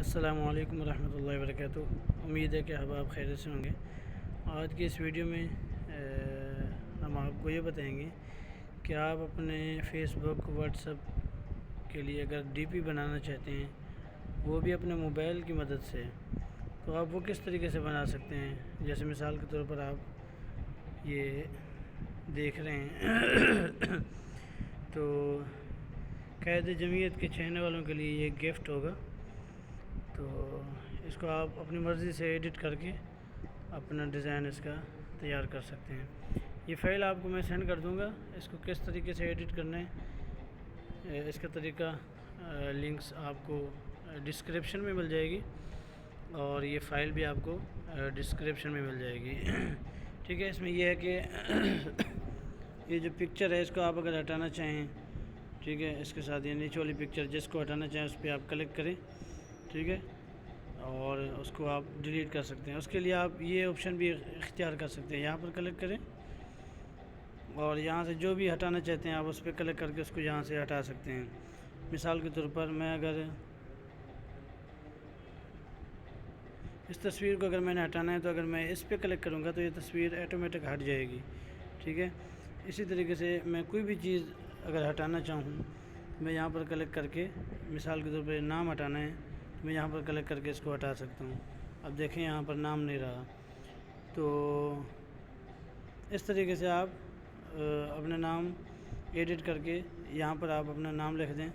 السلام علیکم ورحمۃ اللہ وبرکاتہ۔ امید ہے کہ احباب خیریت سے ہوں گے۔ آج کی اس ویڈیو میں ہم آپ کو یہ بتائیں گے کہ آپ اپنے فیس بک واٹس ایپ کے لیے اگر ڈی پی بنانا چاہتے ہیں وہ بھی اپنے موبائل کی مدد سے، تو آپ وہ کس طریقے سے بنا سکتے ہیں۔ جیسے مثال کے طور پر آپ یہ دیکھ رہے ہیں تو قائد جمعیت کے چاہنے والوں کے لیے یہ گفٹ ہوگا، تو اس کو آپ اپنی مرضی سے ایڈٹ کر کے اپنا ڈیزائن اس کا تیار کر سکتے ہیں۔ یہ فائل آپ کو میں سینڈ کر دوں گا، اس کو کس طریقے سے ایڈٹ کرنا ہے اس کا طریقہ لنکس آپ کو ڈسکرپشن میں مل جائے گی، اور یہ فائل بھی آپ کو ڈسکرپشن میں مل جائے گی۔ ٹھیک ہے، اس میں یہ ہے کہ یہ جو پکچر ہے اس کو آپ اگر ہٹانا چاہیں، ٹھیک ہے، اس کے ساتھ یہ نیچے والی پکچر جس کو ہٹانا چاہیں اس پہ آپ کلک کریں، ٹھیک ہے، اور اس کو آپ ڈیلیٹ کر سکتے ہیں۔ اس کے لیے آپ یہ آپشن بھی اختیار کر سکتے ہیں، یہاں پر کلک کریں اور یہاں سے جو بھی ہٹانا چاہتے ہیں آپ اس پہ کلک کر کے اس کو یہاں سے ہٹا سکتے ہیں۔ مثال کے طور پر میں اگر اس تصویر کو اگر میں نے ہٹانا ہے تو اگر میں اس پہ کلک کروں گا تو یہ تصویر آٹومیٹک ہٹ جائے گی، ٹھیک ہے۔ اسی طریقے سے میں کوئی بھی چیز اگر ہٹانا چاہوں، میں یہاں پر کلک کر کے، مثال کے طور پر نام ہٹانا ہے تو میں یہاں پر کلک کر کے اس کو ہٹا سکتا ہوں۔ اب دیکھیں یہاں پر نام نہیں رہا، تو اس طریقے سے آپ اپنا نام ایڈٹ کر کے یہاں پر آپ اپنا نام لکھ دیں،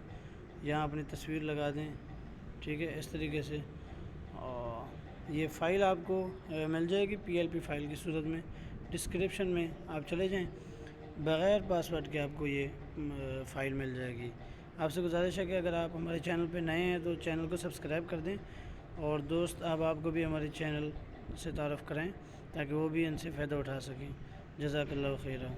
یہاں اپنی تصویر لگا دیں، ٹھیک ہے، اس طریقے سے۔ اور یہ فائل آپ کو مل جائے گی PLP فائل کی صورت میں، ڈسکرپشن میں آپ چلے جائیں، بغیر پاسورڈ کے آپ کو یہ فائل مل جائے گی۔ آپ سے گزارش ہے کہ اگر آپ ہمارے چینل پہ نئے ہیں تو چینل کو سبسکرائب کر دیں، اور دوست آپ کو بھی ہمارے چینل سے تعارف کرائیں تاکہ وہ بھی ان سے فائدہ اٹھا سکیں۔ جزاک اللہ خیرہ۔